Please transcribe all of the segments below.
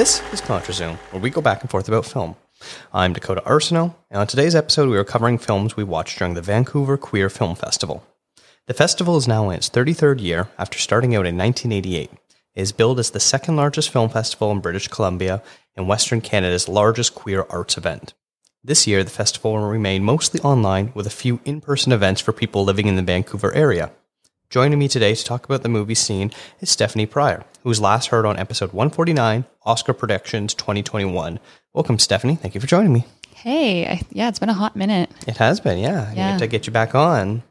This is ContraZoom, where we go back and forth about film. I'm Dakota Arsenault, and on today's episode we are covering films we watched during the Vancouver Queer Film Festival. The festival is now in its 33rd year after starting out in 1988. It is billed as the second largest film festival in British Columbia and Western Canada's largest queer arts event. This year, the festival will remain mostly online with a few in-person events for people living in the Vancouver area. Joining me today to talk about the movie scene is Stephanie Pryor, who was last heard on episode 149, Oscar Predictions 2021. Welcome, Stephanie. Thank you for joining me. Hey, yeah, it's been a hot minute. It has been, yeah. I get to get you back on.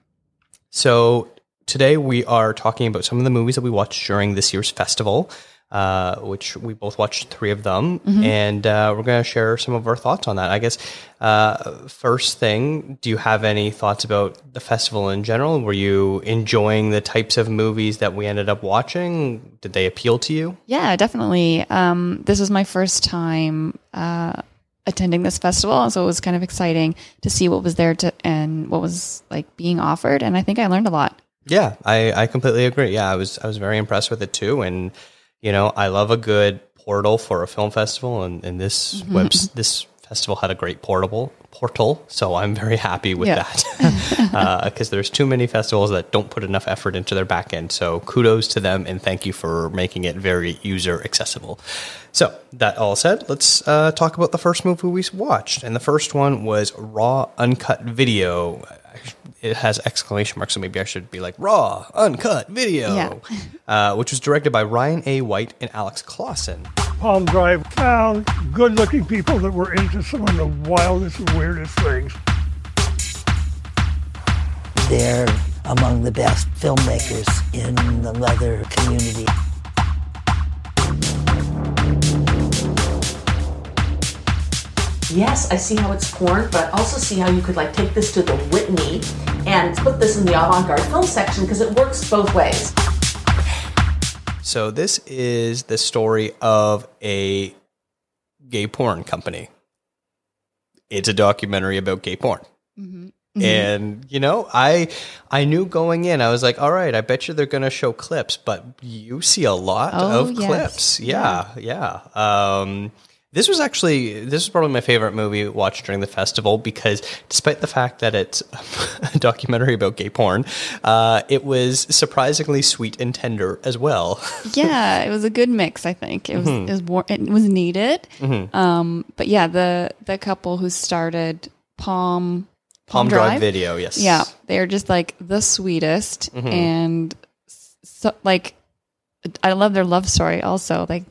So today we are talking about some of the movies that we watched during this year's festival, which we both watched 3 of them, and we're going to share some of our thoughts on that. I guess, first thing, do you have any thoughts about the festival in general? Were you enjoying the types of movies that we ended up watching? Did they appeal to you? Yeah, definitely. This was my first time attending this festival, so it was kind of exciting to see what was there and what was like being offered, and I think I learned a lot. Yeah, I completely agree. Yeah, I was very impressed with it too, and you know, I love a good portal for a film festival, and this this festival had a great portal, so I'm very happy with that, because there's too many festivals that don't put enough effort into their back end, so kudos to them, and thank you for making it very user accessible. So, that all said, let's talk about the first movie we watched, and the first one was Raw Uncut Video. It has exclamation marks, so maybe I should be like, Raw, Uncut Video, which was directed by Ryan A. White and Alex Clausen. Palm Drive found good-looking people that were into some of the wildest and weirdest things. They're among the best filmmakers in the leather community. Yes, I see how it's porn, but I also see how you could like take this to the Whitney and put this in the avant-garde film section because it works both ways. So this is the story of a gay porn company. It's a documentary about gay porn. And, you know, I knew going in, I was like, all right, I bet you they're going to show clips, but you see a lot of clips. Yeah. This was probably my favorite movie watched during the festival because despite the fact that it's a documentary about gay porn, it was surprisingly sweet and tender as well. Yeah, it was a good mix, I think. It was needed. But yeah, the couple who started Palm Drive Video, yes. Yeah, they're just like the sweetest, and so like I love their love story also, like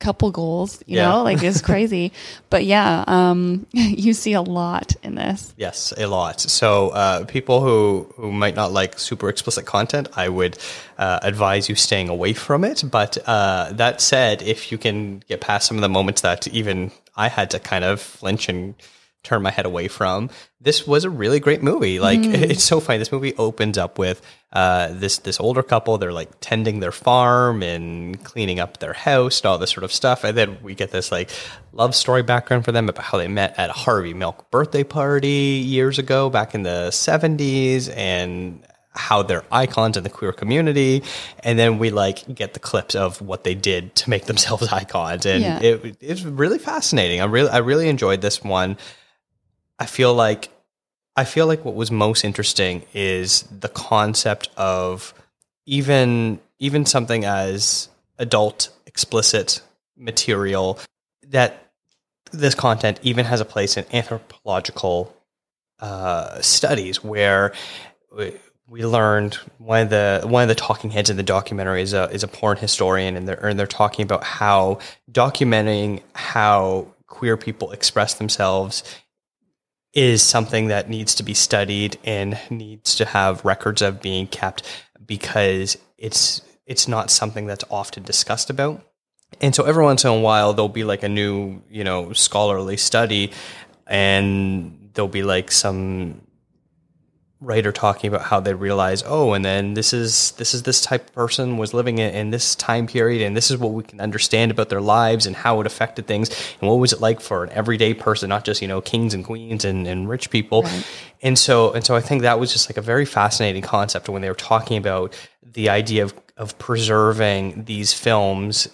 couple goals, you know, like it's crazy. But yeah, you see a lot in this. Yes, a lot. So people who might not like super explicit content, I would advise you staying away from it. But that said, if you can get past some of the moments that even I had to kind of flinch and turn my head away from, this was a really great movie. Like it's so funny. This movie opens up with this older couple. They're like tending their farm and cleaning up their house and all this sort of stuff. And then we get this like love story background for them about how they met at a Harvey Milk birthday party years ago, back in the 70s, and how they're icons in the queer community. And then we like get the clips of what they did to make themselves icons. And it's really fascinating. I really enjoyed this one. I feel like what was most interesting is the concept of even something as adult, explicit material, that this content even has a place in anthropological studies, where we learned one of the talking heads in the documentary is a porn historian, and they're talking about how documenting how queer people express themselves is something that needs to be studied and needs to have records of being kept, because it's not something that's often discussed about. And so every once in a while there'll be like a new, you know, scholarly study, and there'll be like some writer talking about how they realize, oh, and then this type of person was living in this time period, and this is what we can understand about their lives and how it affected things, and what was it like for an everyday person, not just, you know, kings and queens and rich people. Right. And so I think that was just like a very fascinating concept when they were talking about the idea of preserving these films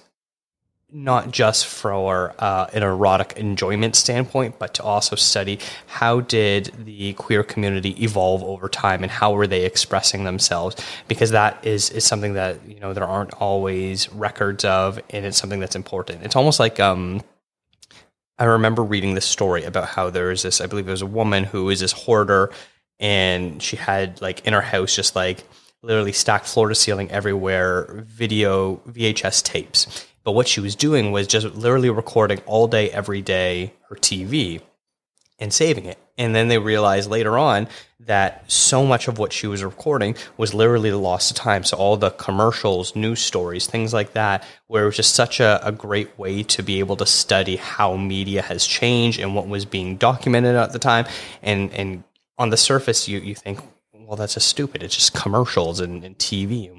not just for an erotic enjoyment standpoint, but to also study how did the queer community evolve over time and how were they expressing themselves, because that is something that, you know, there aren't always records of, and it's something that's important. It's almost like I remember reading this story about how there is this, I believe it was a woman who is this hoarder, and she had like in her house just like literally stacked floor to ceiling everywhere video VHS tapes. But what she was doing was just literally recording all day, every day, her TV and saving it. And then they realized later on that so much of what she was recording was literally lost to time. So all the commercials, news stories, things like that, where it was just such a great way to be able to study how media has changed and what was being documented at the time. And on the surface, you think, well, that's just stupid. It's just commercials and TV.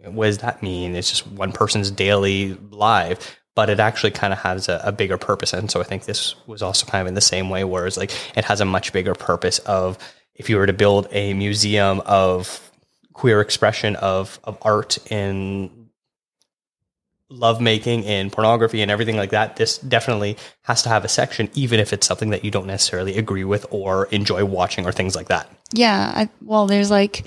What does that mean? It's just one person's daily life, but it actually kind of has a bigger purpose. And so I think this was also kind of in the same way, whereas like it has a much bigger purpose of, if you were to build a museum of queer expression of art and lovemaking and pornography and everything like that, this definitely has to have a section, even if it's something that you don't necessarily agree with or enjoy watching or things like that. Yeah. There's like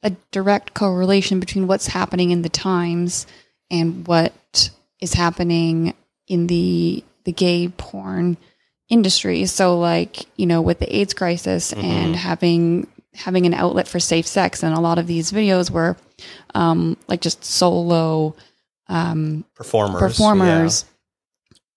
a direct correlation between what's happening in the times and what is happening in the gay porn industry. So like, you know, with the AIDS crisis and having an outlet for safe sex, and a lot of these videos were like just solo performers. Yeah.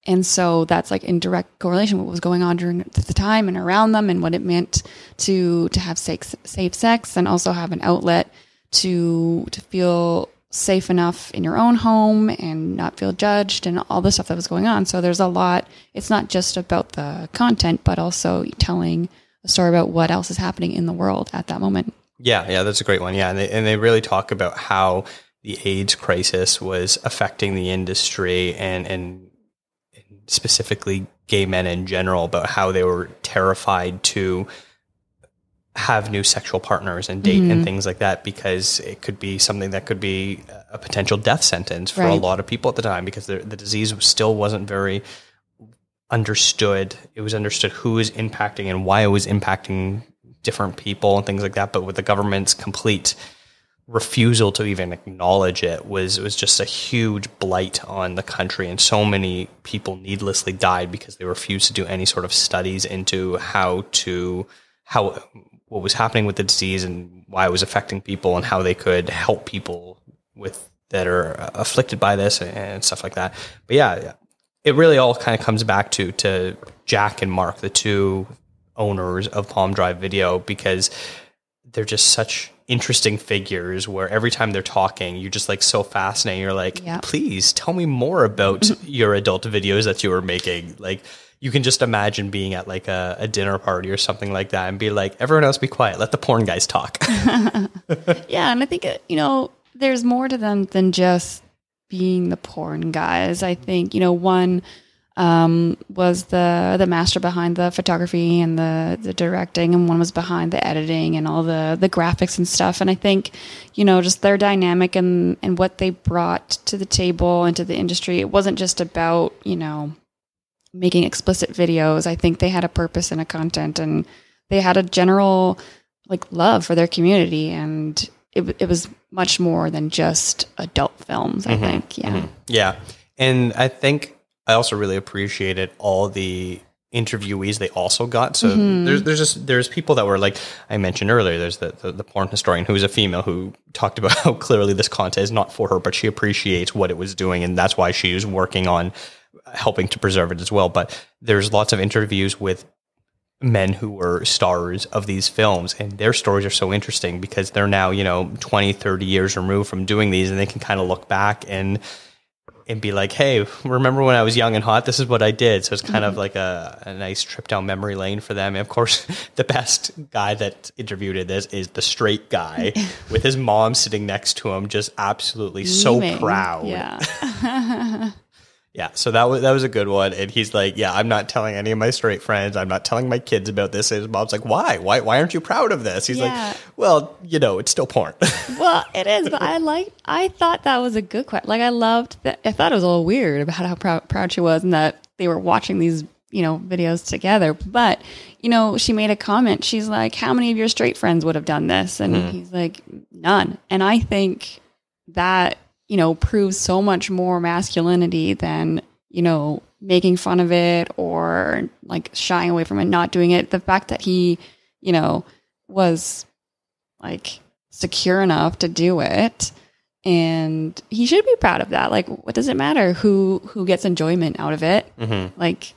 And so that's like in direct correlation with what was going on during the time and around them, and what it meant to have safe sex, and also have an outlet to feel safe enough in your own home and not feel judged, and all the stuff that was going on. So there's a lot. It's not just about the content, but also telling a story about what else is happening in the world at that moment. Yeah, that's a great one. Yeah, and they really talk about how the AIDS crisis was affecting the industry and specifically gay men in general, about how they were terrified to have new sexual partners and date and things like that, because it could be something that could be a potential death sentence for a lot of people at the time, because the disease still wasn't very understood. It was understood who was impacting and why it was impacting different people and things like that. But with the government's complete refusal to even acknowledge it was just a huge blight on the country, and so many people needlessly died because they refused to do any sort of studies into what was happening with the disease and why it was affecting people, and how they could help people that are afflicted by this and stuff like that. But yeah, it really all kind of comes back to Jack and Mark, the two owners of Palm Drive Video, because they're just such interesting figures, where every time they're talking, you're just like so fascinated. You're like, please tell me more about your adult videos that you were making. Like, you can just imagine being at like a dinner party or something like that and be like, everyone else be quiet. Let the porn guys talk. Yeah. And I think, there's more to them than just being the porn guys. I think, one was the master behind the photography and the directing, and one was behind the editing and all the graphics and stuff. And I think, just their dynamic and what they brought to the table and to the industry, it wasn't just about, making explicit videos. I think they had a purpose and a content, and they had a general like love for their community, and it was much more than just adult films, I think. Yeah. Yeah. And I think I also really appreciated all the interviewees they also got. So there's people that were like I mentioned earlier. There's the porn historian who's a female who talked about how clearly this content is not for her, but she appreciates what it was doing, and that's why she was working on helping to preserve it as well. But there's lots of interviews with men who were stars of these films, and their stories are so interesting because they're now 20, 30 years removed from doing these, and they can kind of look back and be like, hey, remember when I was young and hot? This is what I did. So it's kind of like a nice trip down memory lane for them. And of course, the best guy that interviewed this is the straight guy with his mom sitting next to him, just absolutely so proud. Yeah. Yeah, so that was a good one. And he's like, yeah, I'm not telling any of my straight friends. I'm not telling my kids about this. And his mom's like, why? Why aren't you proud of this? He's like, well, it's still porn. Well, it is, but I thought that was a good question. Like, I loved that. I thought it was a little weird about how proud she was and that they were watching these, videos together. But, she made a comment. She's like, how many of your straight friends would have done this? And he's like, none. And I think that, proves so much more masculinity than, making fun of it or like shying away from it, not doing it. The fact that he, was like secure enough to do it, and he should be proud of that. Like, what does it matter who gets enjoyment out of it? Like,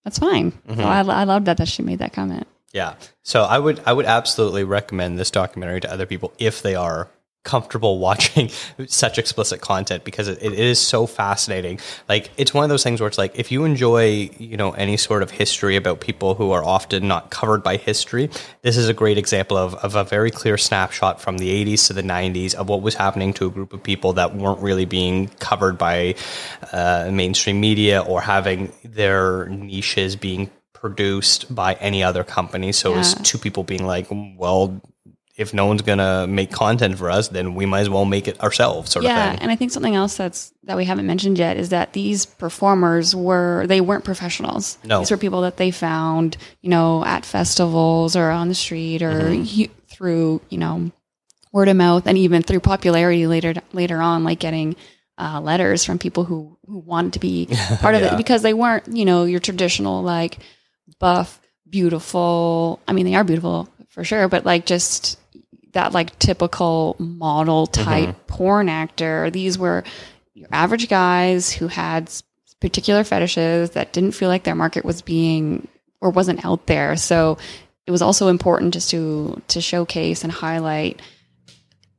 that's fine. So I love that she made that comment. Yeah. So I would absolutely recommend this documentary to other people if they are comfortable watching such explicit content, because it is so fascinating. Like, it's one of those things where it's like, if you enjoy, any sort of history about people who are often not covered by history, this is a great example of a very clear snapshot from the 80s to the 90s of what was happening to a group of people that weren't really being covered by mainstream media or having their niches being produced by any other company. So it was two people being like, well, if no one's going to make content for us, then we might as well make it ourselves, sort of thing. Yeah, and I think something else that we haven't mentioned yet is that these performers weren't professionals. No. These were people that they found, at festivals or on the street or through, word of mouth, and even through popularity later on, like getting letters from people who wanted to be part of it, because they weren't, your traditional, like, buff, beautiful. I mean, they are beautiful for sure, but like just that like typical model type porn actor. These were your average guys who had particular fetishes that didn't feel like their market was being or wasn't out there. So it was also important just to showcase and highlight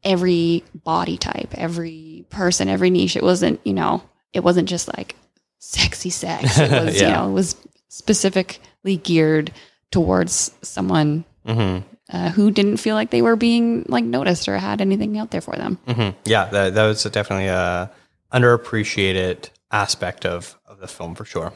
every body type, every person, every niche. It wasn't, it wasn't just like sexy sex. It was, it was specifically geared towards someone who didn't feel like they were being like noticed or had anything out there for them. Yeah, that was definitely a underappreciated aspect of the film for sure.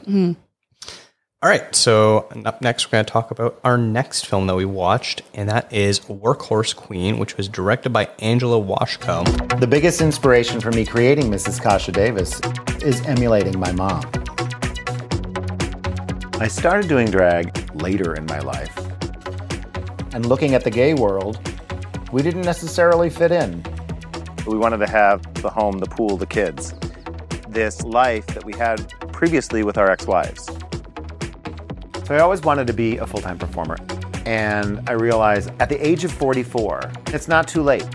All right, so up next, we're going to talk about our next film that we watched, and that is Workhorse Queen, which was directed by Angela Washko. The biggest inspiration for me creating Mrs. Kasha Davis is emulating my mom. I started doing drag later in my life. And looking at the gay world, we didn't necessarily fit in. We wanted to have the home, the pool, the kids. This life that we had previously with our ex-wives. So I always wanted to be a full-time performer. And I realized at the age of 44, it's not too late.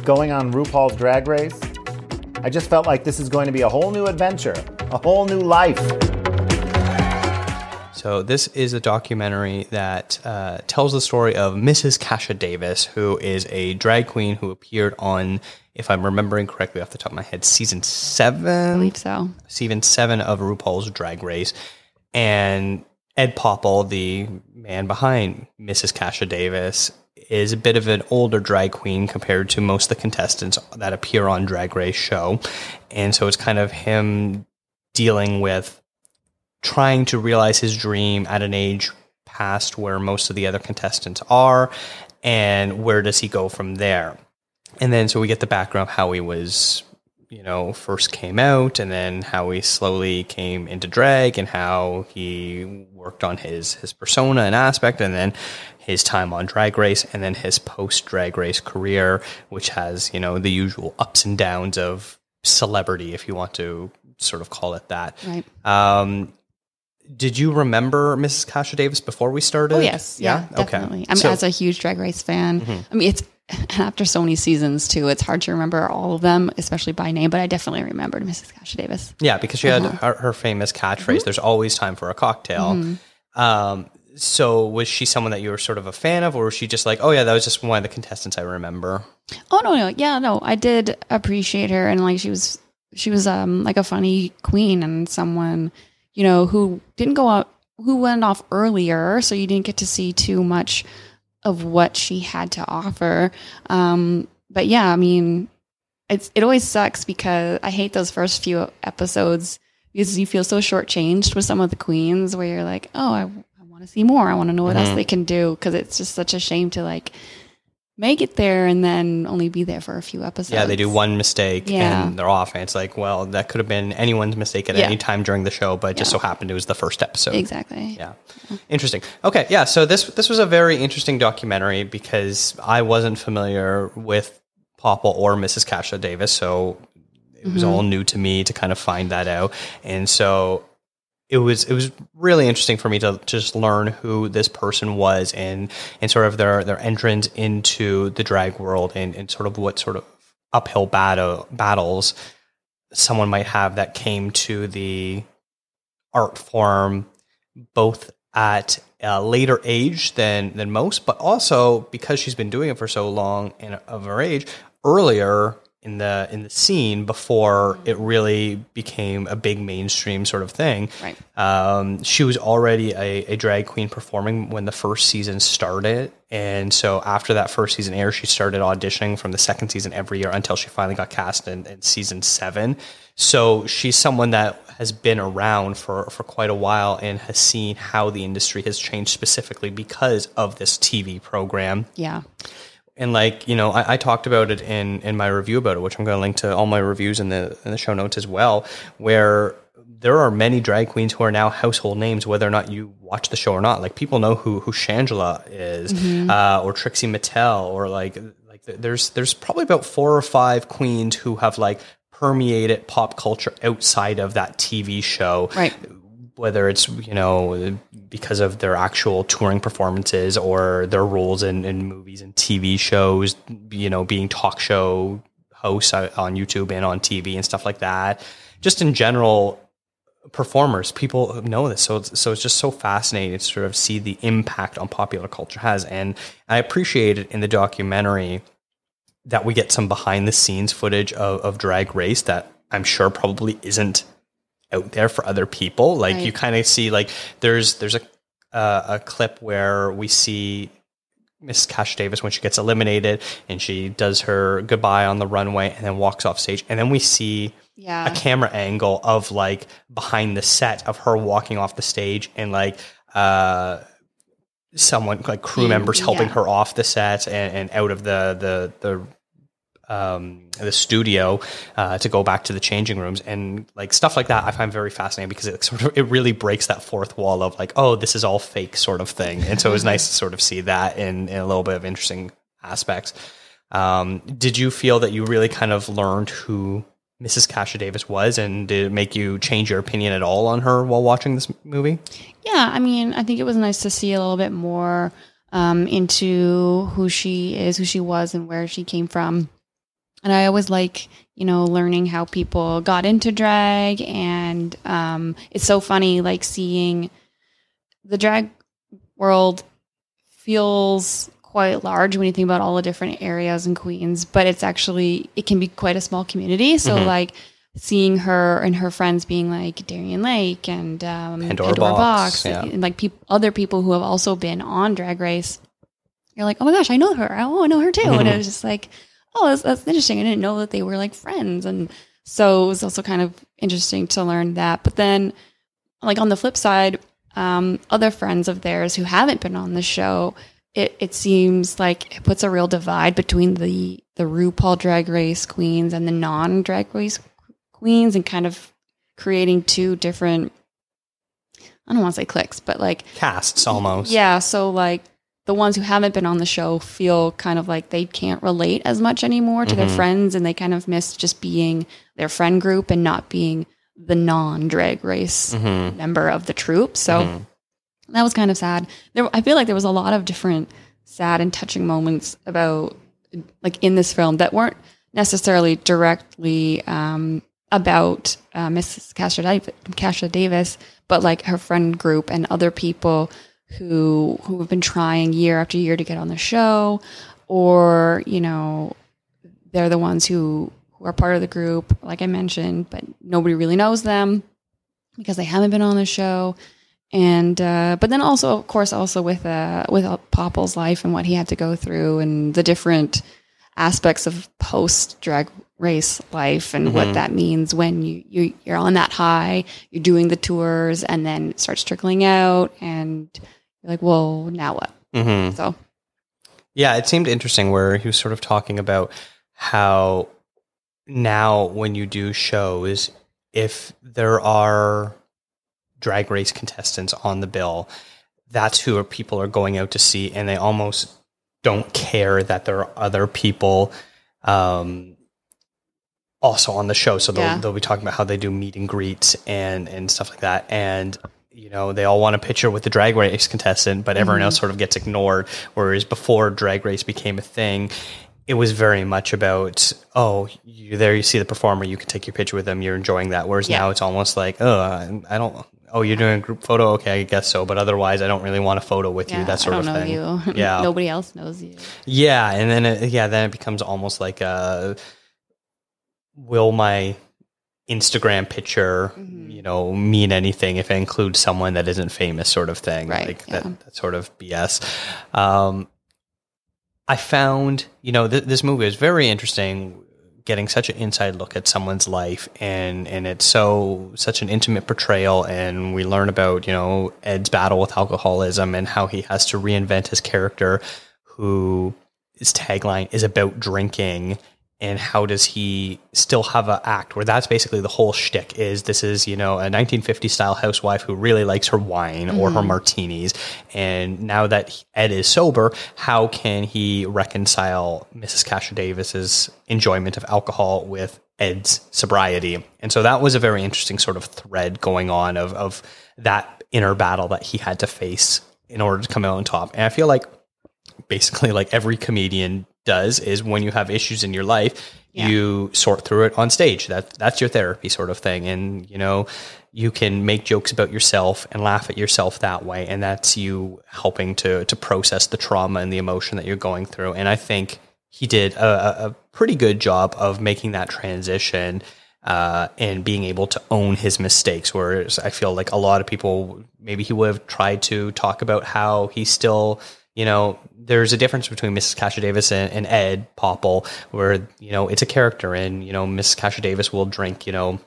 Going on RuPaul's Drag Race, I just felt like this is going to be a whole new adventure, a whole new life. So this is a documentary that tells the story of Mrs. Kasha Davis, who is a drag queen who appeared on, if I'm remembering correctly off the top of my head, season 7? I believe so. Season 7 of RuPaul's Drag Race. And Ed Popple, the man behind Mrs. Kasha Davis, is a bit of an older drag queen compared to most of the contestants that appear on Drag Race show. And so it's kind of him dealing with trying to realize his dream at an age past where most of the other contestants are, and where does he go from there? And then so we get the background of how he was, first came out, and then how he slowly came into drag, and how he worked on his persona and aspect, and then his time on Drag Race, and then his post-Drag Race career, which has, the usual ups and downs of celebrity, if you want to sort of call it that. Right. Did you remember Mrs. Kasha Davis before we started? Oh, yes. Yeah, definitely. Okay. As a huge Drag Race fan, I mean, it's after so many seasons too, it's hard to remember all of them, especially by name, but I definitely remembered Mrs. Kasha Davis. Yeah, because she had her famous catchphrase, there's always time for a cocktail. So was she someone that you were sort of a fan of, or was she just like, oh yeah, that was just one of the contestants I remember? Oh, no. Yeah, no, I did appreciate her. And like, she was like a funny queen and someone, who didn't go out, who went off earlier. So you didn't get to see too much of what she had to offer. But yeah, I mean, it always sucks because I hate those first few episodes because you feel so shortchanged with some of the queens where you're like, oh, I want to see more. I want to know what else they can do, because it's just such a shame to like make it there and then only be there for a few episodes. Yeah, they do one mistake and they're off, and it's like, well, that could have been anyone's mistake at any time during the show, but it just so happened it was the first episode. Exactly. Yeah. Interesting. Okay, yeah, so this was a very interesting documentary because I wasn't familiar with Popple or Mrs. Kasha Davis, so it was all new to me to kind of find that out. And so it was really interesting for me to just learn who this person was and sort of their entrance into the drag world and sort of what sort of uphill battles someone might have that came to the art form both at a later age than most, but also because she's been doing it for so long and of her age, earlier in the scene before it really became a big mainstream sort of thing. Right. She was already a drag queen performing when the first season started. And so after that first season aired, she started auditioning from the second season every year until she finally got cast in season 7. So she's someone that has been around for quite a while and has seen how the industry has changed specifically because of this TV program. Yeah. And like, you know, I talked about it in my review about it, which I'm going to link to all my reviews in the show notes as well, where there are many drag queens who are now household names, whether or not you watch the show or not. Like, people know who Shangela is, or Trixie Mattel, or like there's probably about 4 or 5 queens who have like permeated pop culture outside of that TV show. Right. Whether it's, you know, because of their actual touring performances or their roles in movies and TV shows, you know, being talk show hosts on YouTube and on TV and stuff like that. Just in general, performers, people know this. So it's just so fascinating to sort of see the impact on popular culture has. And I appreciate it in the documentary that we get some behind the scenes footage of Drag Race that I'm sure probably isn't out there for other people. Like, you kind of see, like, there's a clip where we see Miss Kasha Davis when she gets eliminated and she does her goodbye on the runway and then walks off stage, and then we see a camera angle of like behind the set of her walking off the stage and like someone like crew members helping her off the set and out of the studio to go back to the changing rooms, and like stuff like that I find very fascinating because it really breaks that fourth wall of like, oh, this is all fake sort of thing. And so it was nice to sort of see that in a little bit of interesting aspects. Did you feel that you really kind of learned who Mrs. Kasha Davis was, and did it make you change your opinion at all on her while watching this movie? Yeah, I mean, I think it was nice to see a little bit more into who she is, who she was, and where she came from. And I always like, you know, learning how people got into drag. And it's so funny, like, seeing the drag world feels quite large when you think about all the different areas in Queens, but it can be quite a small community. So like seeing her and her friends being like Darien Lake and Pandora Box and like other people who have also been on Drag Race, you're like, oh my gosh, I know her. Oh, I know her too. And it was just like, oh, that's interesting. I didn't know that they were like friends. And so it was also kind of interesting to learn that. But then, like, on the flip side, other friends of theirs who haven't been on the show, it seems like it puts a real divide between the RuPaul Drag Race queens and the non-Drag Race queens, and kind of creating two different, I don't want to say cliques, but like casts almost. Yeah. So like the ones who haven't been on the show feel kind of like they can't relate as much anymore to their friends, and they kind of miss just being their friend group and not being the non-Drag Race member of the troupe. So that was kind of sad. I feel like there was a lot of different sad and touching moments about, like, in this film that weren't necessarily directly about Mrs. Kasha Davis, but like her friend group and other people who have been trying year after year to get on the show, or, you know, they're the ones who are part of the group, like I mentioned, but nobody really knows them because they haven't been on the show. And but then also, of course, also with Popple's life and what he had to go through and the different aspects of post Drag race life and what that means when you're on that high, you're doing the tours, and then it starts trickling out, and you're like, well, now what? So, yeah, it seemed interesting where he was sort of talking about how now when you do shows, if there are drag race contestants on the bill, that's who people are going out to see, and they almost don't care that there are other people also on the show. So they'll be talking about how they do meet and greets and stuff like that. And, you know, they all want a picture with the drag race contestant, but everyone else sort of gets ignored. Whereas before drag race became a thing, it was very much about, oh, you see the performer, you can take your picture with them, you're enjoying that. Whereas now it's almost like, you're doing a group photo? Okay, I guess so. But otherwise, I don't really want a photo with you, that sort of thing. I don't know you. Yeah. Nobody else knows you. Yeah, and then it becomes almost like will my Instagram picture, you know, mean anything if it includes someone that isn't famous, sort of thing. Right. Like that sort of BS. I found, you know, this movie is very interesting, getting such an inside look at someone's life, and it's such an intimate portrayal, and we learn about, you know, Ed's battle with alcoholism and how he has to reinvent his character, who his tagline is about drinking, and how does he still have an act where that's basically the whole shtick is, this is, you know, a 1950s style housewife who really likes her wine or her martinis. And now that Ed is sober, how can he reconcile Mrs. Kasha Davis's enjoyment of alcohol with Ed's sobriety? And so that was a very interesting sort of thread going on of that inner battle that he had to face in order to come out on top. And I feel like basically like every comedian does is when you have issues in your life, you sort through it on stage. That's your therapy sort of thing. And, you know, you can make jokes about yourself and laugh at yourself that way. And that's you helping to process the trauma and the emotion that you're going through. And I think he did a pretty good job of making that transition and being able to own his mistakes. Whereas I feel like a lot of people, maybe he would have tried to talk about how he still, you know, there's a difference between Mrs. Kasha Davis and Ed Popple, where, you know, it's a character, and, you know, Mrs. Kasha Davis will drink, you know,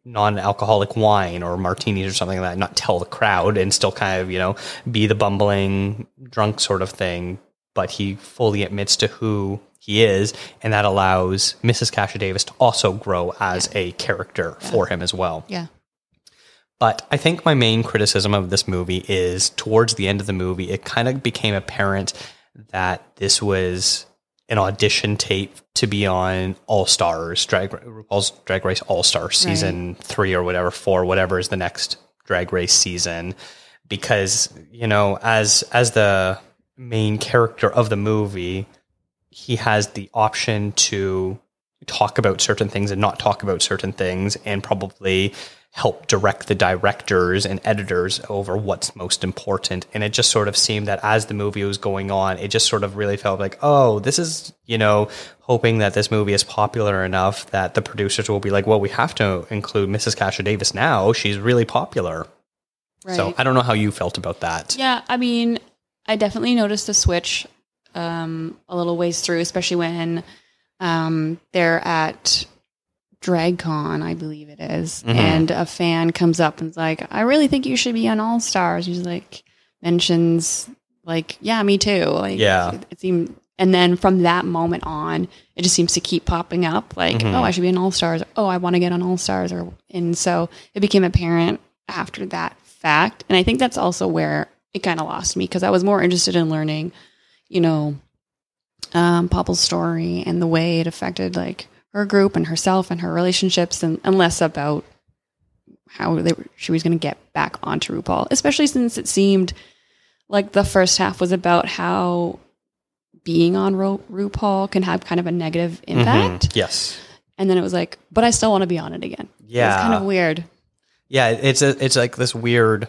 non-alcoholic wine or martinis or something like that, not tell the crowd, and still kind of, you know, be the bumbling drunk sort of thing. But he fully admits to who he is, and that allows Mrs. Kasha Davis to also grow as a character for him as well. Yeah. But I think my main criticism of this movie is towards the end of the movie, it kind of became apparent that this was an audition tape to be on All Stars, RuPaul's Drag Race All Stars season 3 or whatever, 4, whatever is the next Drag Race season. Because, you know, as the main character of the movie, he has the option to talk about certain things and not talk about certain things, and probably help direct the directors and editors over what's most important. And it just sort of seemed that as the movie was going on, it just sort of really felt like, oh, this is, you know, hoping that this movie is popular enough that the producers will be like, well, we have to include Mrs. Kasha Davis now. She's really popular. Right. So I don't know how you felt about that. Yeah, I mean, I definitely noticed a switch a little ways through, especially when they're at DragCon, I believe it is, and a fan comes up and is like, I really think you should be on All Stars. He's like, mentions like, yeah, me too. Like, it seemed, and then from that moment on, it just seems to keep popping up. Like, oh, I should be on All Stars. Oh, I want to get on All Stars. And so it became apparent after that fact. And I think that's also where it kind of lost me, because I was more interested in learning, you know, Popple's story and the way it affected like her group and herself and her relationships, and less about how she was going to get back onto RuPaul, especially since it seemed like the first half was about how being on RuPaul can have kind of a negative impact. Yes. And then it was like, but I still want to be on it again. Yeah. It's kind of weird. Yeah. It's like this weird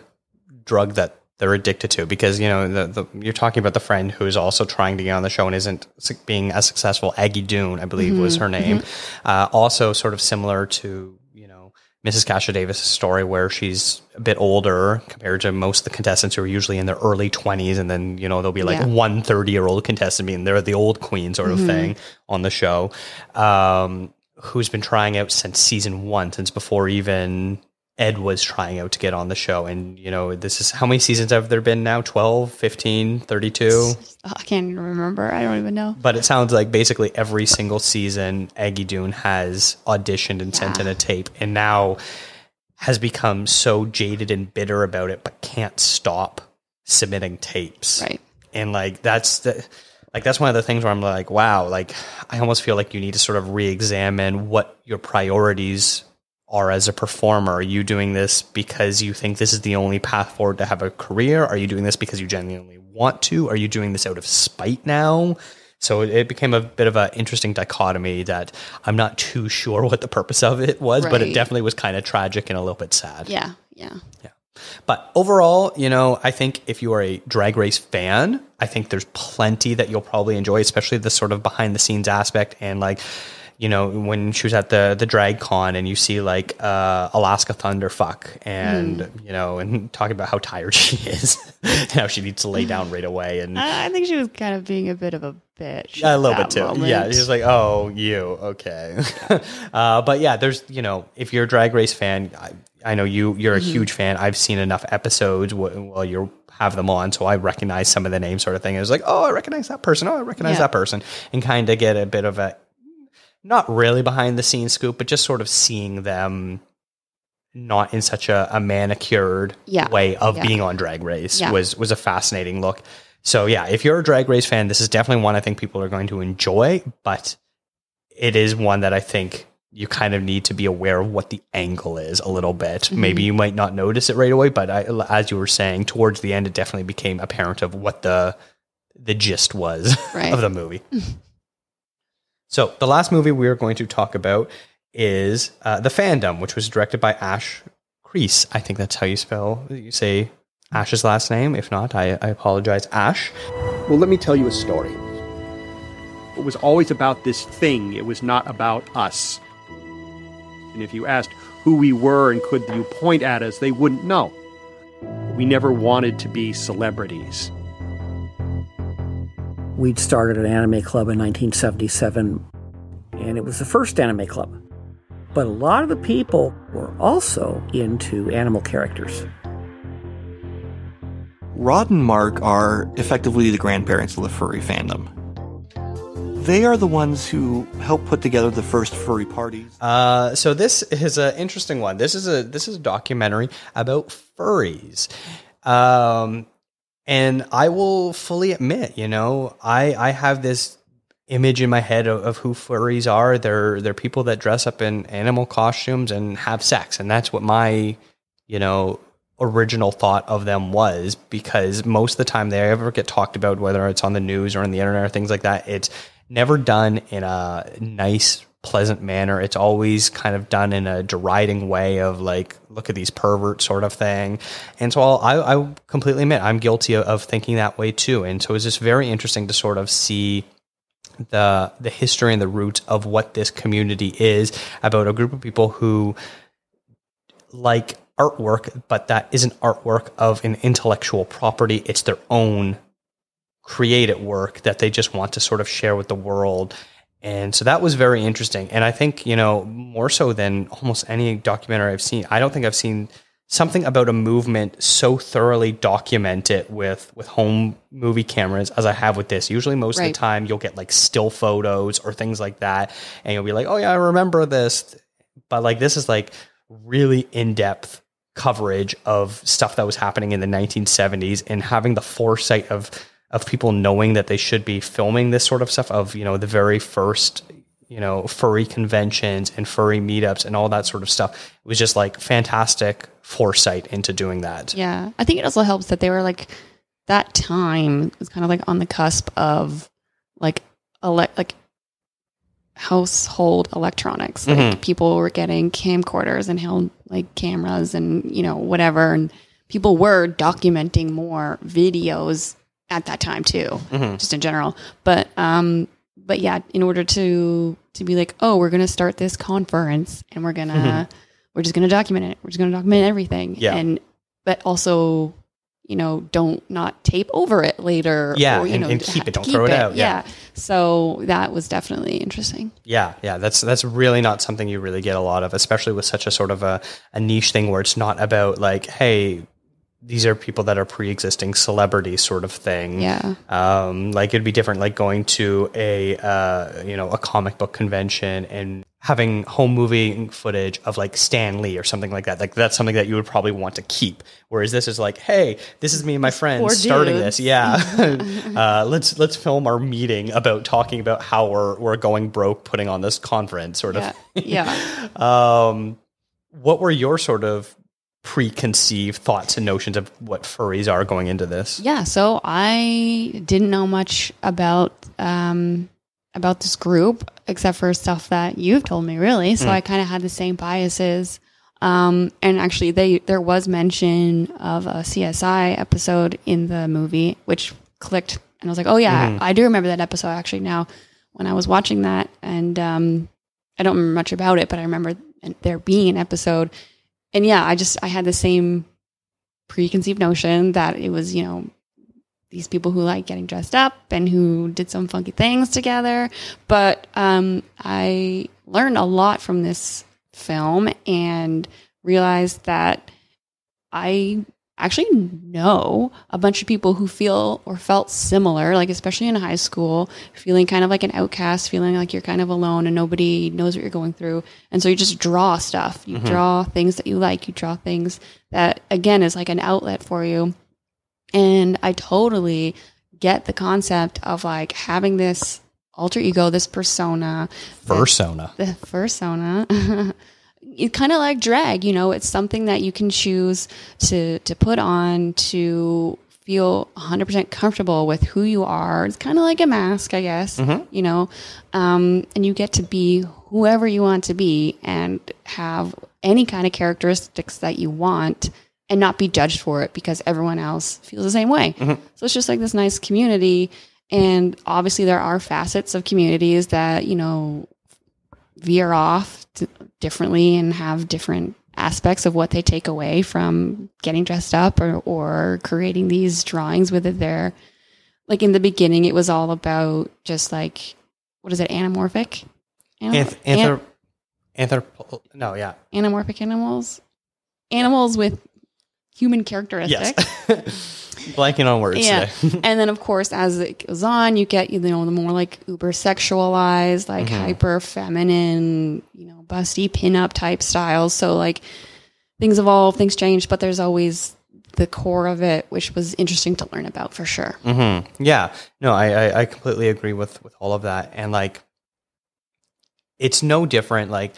drug that they're addicted to, because, you know, you're talking about the friend who's also trying to get on the show and isn't being as successful. Aggie Doon, I believe, was her name. Also sort of similar to, you know, Mrs. Kasha Davis' story where she's a bit older compared to most of the contestants who are usually in their early 20s. And then, there'll be like one 30-year-old contestant being they're the old queen sort of thing on the show, who's been trying out since season 1, since before even Ed was trying out to get on the show. And, this is how many seasons have there been now? 12, 15, 32? I can't even remember. I don't even know. But it sounds like basically every single season, Aggie Doon has auditioned and sent in a tape, and now has become so jaded and bitter about it, but can't stop submitting tapes. Right. And that's one of the things where I'm like, wow, I almost feel like you need to sort of re-examine what your priorities are as a performer. Are you doing this because you think this is the only path forward to have a career? Are you doing this because you genuinely want to? Are you doing this out of spite now? So it became a bit of an interesting dichotomy that I'm not too sure what the purpose of it was, but it definitely was kind of tragic and a little bit sad. Yeah. But overall, I think if you are a Drag Race fan, I think there's plenty that you'll probably enjoy, especially the sort of behind the scenes aspect. And when she was at the drag con and you see Alaska Thunderfuck and, and talking about how tired she is, how she needs to lay down right away. And I think she was kind of being a bit of a bitch. Yeah, a little bit too. Moment. Yeah. She's like, oh, you, okay. But yeah, there's, if you're a Drag Race fan, I know you're a huge fan. I've seen enough episodes while you have them on, so I recognize some of the names sort of thing. It was like, oh, I recognize that person. Oh, I recognize that person. And kind of get a bit of a, not really behind the scenes scoop, but just sort of seeing them not in such a manicured way of being on Drag Race was a fascinating look. So yeah, if you're a Drag Race fan, this is definitely one I think people are going to enjoy, but it is one that I think you kind of need to be aware of what the angle is a little bit. Mm-hmm. Maybe you might not notice it right away, but as you were saying, towards the end, it definitely became apparent of what the gist was of the movie. So the last movie we are going to talk about is The Fandom, which was directed by Ash Crease. I think that's how you say Ash's last name. If not, I apologize, Ash. Well, let me tell you a story. It was always about this thing. It was not about us. And if you asked who we were and could you point at us, they wouldn't know. We never wanted to be celebrities. We'd started an anime club in 1977, and it was the first anime club. But a lot of the people were also into animal characters. Rod and Mark are effectively the grandparents of the furry fandom. They are the ones who helped put together the first furry parties. So this is an interesting one. This is a documentary about furries. And I will fully admit, I have this image in my head of who furries are. They're people that dress up in animal costumes and have sex. And that's what my, original thought of them was, because most of the time they ever get talked about, whether it's on the news or on the internet or things like that, it's never done in a nice, pleasant manner. It's always kind of done in a deriding way of like, look at these perverts sort of thing. And so I completely admit I'm guilty of thinking that way too. And so it's just very interesting to sort of see the history and the roots of what this community is about, a group of people who like artwork, but that isn't artwork of an intellectual property. It's their own created work that they just want to sort of share with the world. And so that was very interesting. And I think, more so than almost any documentary I've seen, I don't think I've seen something about a movement so thoroughly documented with home movie cameras as I have with this. Usually most of the time you'll get like still photos or things like that. And you'll be like, oh yeah, I remember this. But like, this is like really in-depth coverage of stuff that was happening in the 1970s, and having the foresight of people knowing that they should be filming this sort of stuff, of, the very first, furry conventions and furry meetups and all that sort of stuff. It was just like fantastic foresight into doing that. Yeah. I think it also helps that they were like, that time was kind of like on the cusp of like household electronics. Like people were getting camcorders and held like cameras and, whatever. And people were documenting more videos at that time too, just in general. But yeah, in order to be like, oh, we're going to start this conference and we're going to we're just going to document it. We're just going to document everything. Yeah. But also, don't not tape over it later. Yeah. Or, and keep it. Don't throw it out. Yeah. So that was definitely interesting. Yeah. Yeah. That's really not something you really get a lot of, especially with such a sort of a niche thing where it's not about like, hey, these are people that are pre-existing celebrities sort of thing. Yeah. Like it'd be different, like going to a comic book convention and having home movie footage of like Stan Lee or something like that. Like that's something that you would probably want to keep. Whereas this is like, hey, this is me and my friends starting this. Yeah. Let's film our meeting about talking about how we're going broke putting on this conference sort of. Yeah. What were your sort of preconceived thoughts and notions of what furries are going into this? Yeah, so I didn't know much about this group except for stuff that you've told me, really. So I kind of had the same biases. And actually, there was mention of a CSI episode in the movie, which clicked, and I was like, oh yeah, I do remember that episode actually now when I was watching that. And I don't remember much about it, but I remember there being an episode. And yeah, I had the same preconceived notion that it was, these people who like getting dressed up and who did some funky things together. But I learned a lot from this film and realized that I actually know a bunch of people who feel or felt similar, like especially in high school, feeling kind of like an outcast, feeling like you're kind of alone and nobody knows what you're going through. And so you just draw stuff. You draw things that you like. You draw things that, again, is like an outlet for you. And I totally get the concept of like having this alter ego, this persona. The fursona. It's kind of like drag, it's something that you can choose to put on to feel 100% comfortable with who you are. It's kind of like a mask, I guess, and you get to be whoever you want to be and have any kind of characteristics that you want and not be judged for it because everyone else feels the same way. So it's just like this nice community. And obviously there are facets of communities that, veer off differently and have different aspects of what they take away from getting dressed up or creating these drawings with it there. Like in the beginning, it was all about just like, what is it? Anamorphic? Anamorphic animals. Animals with human characteristics. Yes. Blanking on words today. And then, of course, as it goes on, you get, the more like uber sexualized, like hyper feminine, busty pinup type styles. So like things evolve, things change, but there's always the core of it, which was interesting to learn about for sure. Yeah. No, I completely agree with all of that. And like, it's no different. Like,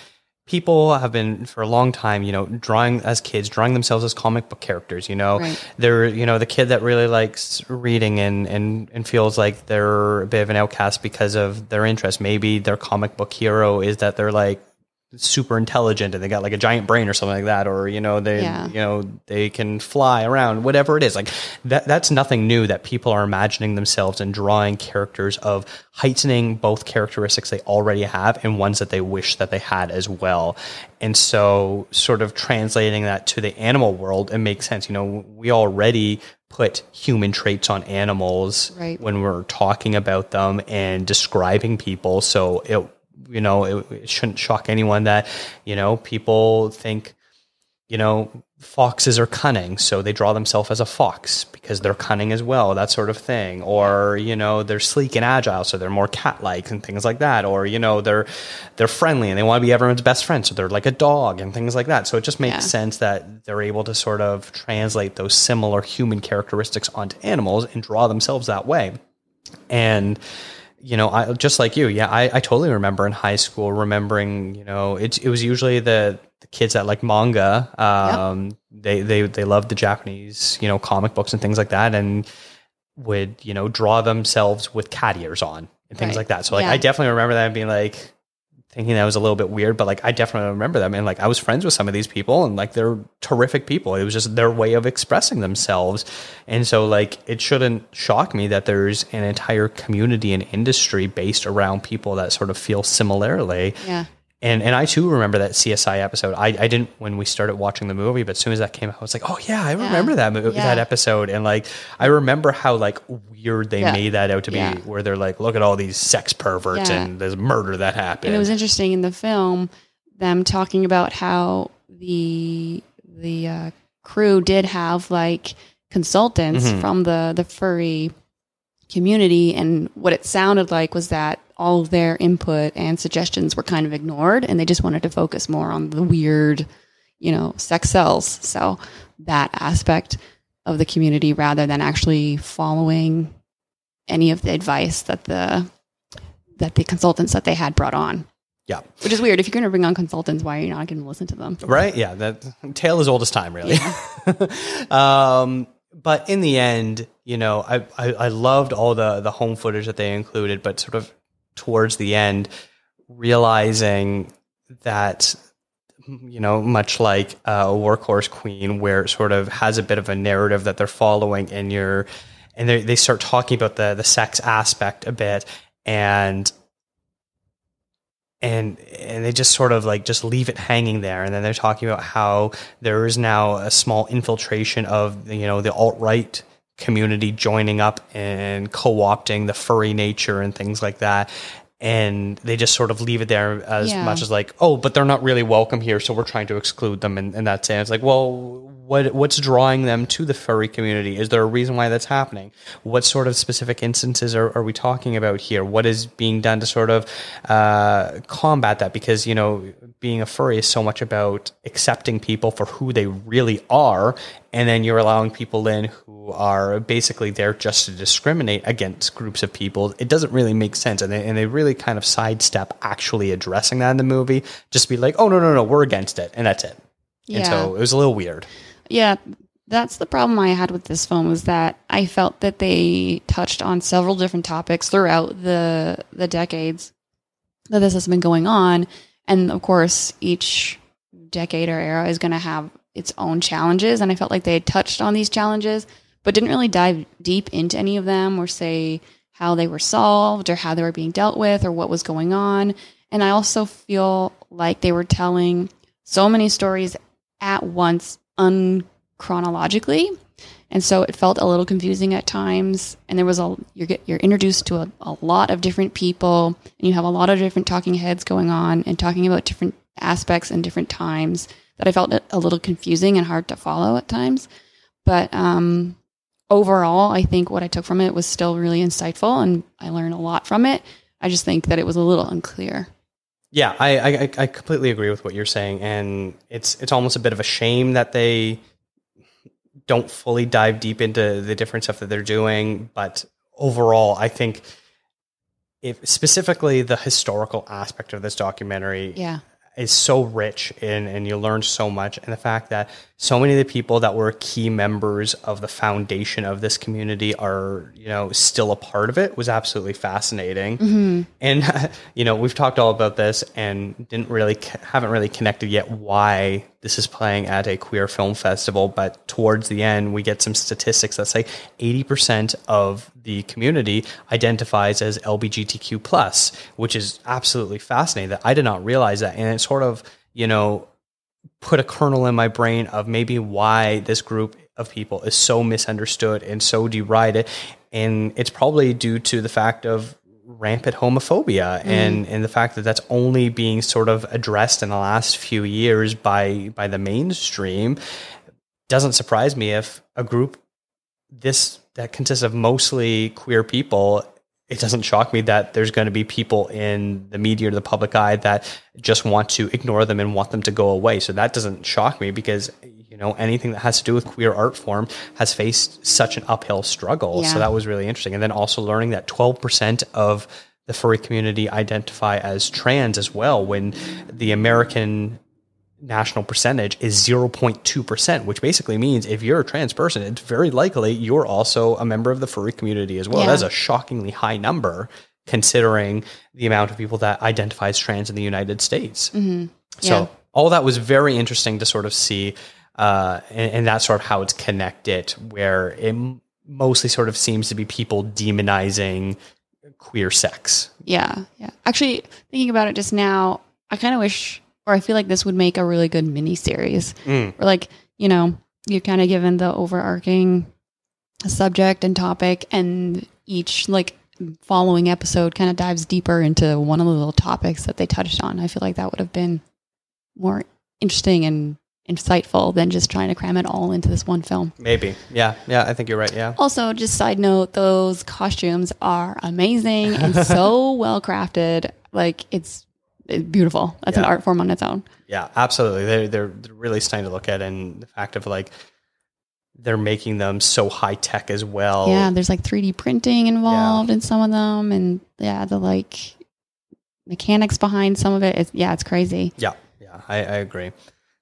people have been for a long time, drawing themselves as comic book characters, Right. They're, the kid that really likes reading and feels like they're a bit of an outcast because of their interest. Maybe their comic book hero is that they're like super intelligent and they got like a giant brain or something like that, or they can fly around, whatever it is. Like that's nothing new that people are imagining themselves and drawing characters of heightening both characteristics they already have and ones that they wish that they had as well. And so sort of translating that to the animal world, it makes sense. We already put human traits on animals when we're talking about them and describing people. So it shouldn't shock anyone that, people think, foxes are cunning. So they draw themselves as a fox because they're cunning as well, that sort of thing. Or, they're sleek and agile. So they're more cat-like and things like that. Or, they're friendly and they want to be everyone's best friend. So they're like a dog and things like that. So it just makes sense that they're able to sort of translate those similar human characteristics onto animals and draw themselves that way. And I just like you. Yeah, I totally remember in high school remembering, it was usually the kids that like manga. They loved the Japanese, comic books and things like that, and would, draw themselves with cat ears on and things like that. So like I definitely remember that and being like thinking that was a little bit weird, but like I definitely remember them, and like I was friends with some of these people and like they're terrific people. It was just their way of expressing themselves. And so like it shouldn't shock me that there's an entire community and industry based around people that sort of feel similarly. And I too remember that CSI episode. I didn't when we started watching the movie, but as soon as that came out, I was like, oh yeah, I remember that episode. And like, I remember how like weird they made that out to be, where they're like, look at all these sex perverts and there's murder that happened. And it was interesting in the film, them talking about how the crew did have like consultants from the furry community, and what it sounded like was that all of their input and suggestions were kind of ignored, and they just wanted to focus more on the weird, sex sells. So that aspect of the community, rather than actually following any of the advice that the consultants that they had brought on. Yeah. Which is weird. If you're going to bring on consultants, why are you not going to listen to them? Right. Yeah. That tale is old as time, really. Yeah. But in the end, I loved all the home footage that they included, but sort of towards the end, realizing that, much like Workhorse Queen, where it sort of has a bit of a narrative that they're following, and they start talking about the sex aspect a bit, and they just sort of like just leave it hanging there. And then they're talking about how there is now a small infiltration of the alt-right community joining up and co-opting the furry nature and things like that. And they just sort of leave it there as much as like, oh, but they're not really welcome here, so we're trying to exclude them. And that's it. It's like, well, what's drawing them to the furry community? Is there a reason why that's happening? What sort of specific instances are we talking about here? What is being done to sort of combat that? Because, being a furry is so much about accepting people for who they really are, and then you're allowing people in who are basically there just to discriminate against groups of people. It doesn't really make sense, and they really kind of sidestep actually addressing that in the movie. Just be like, oh, no, we're against it, and that's it. Yeah. And so it was a little weird. Yeah, that's the problem I had with this film, was that I felt that they touched on several different topics throughout the decades that this has been going on. And of course, each decade or era is going to have its own challenges. And I felt like they had touched on these challenges, but didn't really dive deep into any of them, or say how they were solved, or how they were being dealt with, or what was going on. And I also feel like they were telling so many stories at once, unchronologically, and so it felt a little confusing at times. And there was you're introduced to a lot of different people, and you have a lot of different talking heads going on and talking about different aspects and different times, that I felt a little confusing and hard to follow at times. But overall, I think what I took from it was still really insightful, and I learned a lot from it. I just think that it was a little unclear. Yeah, I completely agree with what you're saying, and it's almost a bit of a shame that they don't fully dive deep into the different stuff that they're doing. But overall, I think specifically the historical aspect of this documentary is so rich, and you learn so much. And the fact that so many of the people that were key members of the foundation of this community are, still a part of it was absolutely fascinating. Mm-hmm. And, we've talked all about this and haven't really connected yet why this is playing at a queer film festival. But towards the end, we get some statistics that say 80% of the community identifies as LGBTQ+, which is absolutely fascinating. That I did not realize that. And it sort of, put a kernel in my brain of maybe why this group of people is so misunderstood and so derided. And it's probably due to the fact of rampant homophobia and the fact that that's only being sort of addressed in the last few years by the mainstream. Doesn't surprise me if a group that consists of mostly queer people, it doesn't shock me that there's going to be people in the media or the public eye that just want to ignore them and want them to go away. So that doesn't shock me, because, anything that has to do with queer art form has faced such an uphill struggle. Yeah. So that was really interesting. And then also learning that 12% of the furry community identify as trans as well, when the American national percentage is 0.2%, which basically means if you're a trans person, it's very likely you're also a member of the furry community as well. Yeah. That's a shockingly high number, considering the amount of people that identify as trans in the United States. Mm-hmm. Yeah. So all that was very interesting to sort of see, and that's sort of how it's connected, where it mostly sort of seems to be people demonizing queer sex. Yeah. Actually, thinking about it just now, I kind of wish, or I feel like this would make a really good mini series. Or like, you know, you're kind of given the overarching subject and topic, and each like following episode kind of dives deeper into one of the little topics that they touched on. I feel like that would have been more interesting and insightful than just trying to cram it all into this one film. Maybe. Yeah. Yeah. I think you're right. Yeah. Also, just side note, those costumes are amazing and so well crafted. Like it's beautiful. That's an art form on its own. Yeah, absolutely. They're really stunning to look at, and the fact of like they're making them so high tech as well. Yeah, there's like 3D printing involved in some of them, and the like mechanics behind some of it. It's crazy. Yeah, I agree.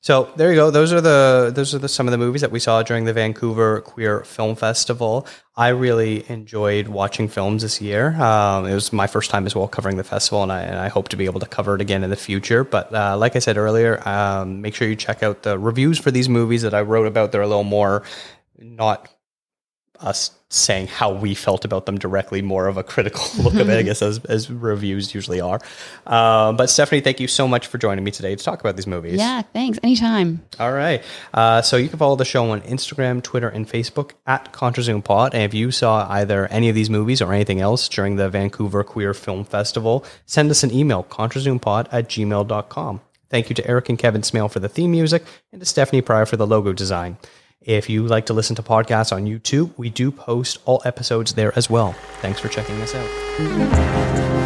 So there you go. Those are some of the movies that we saw during the Vancouver Queer Film Festival. I really enjoyed watching films this year. It was my first time as well covering the festival, and I hope to be able to cover it again in the future. But like I said earlier, make sure you check out the reviews for these movies that I wrote about. They're a little more not us saying how we felt about them directly, more of a critical look of it, I guess, as reviews usually are. But Stephanie, thank you so much for joining me today to talk about these movies. Yeah, thanks. Anytime. All right. So you can follow the show on Instagram, Twitter, and Facebook at contrazoompod. And if you saw either any of these movies or anything else during the Vancouver Queer Film Festival, send us an email, contrazoompod@gmail.com. Thank you to Eric and Kevin Smale for the theme music, and to Stephanie Pryor for the logo design. If you like to listen to podcasts on YouTube, we do post all episodes there as well. Thanks for checking us out.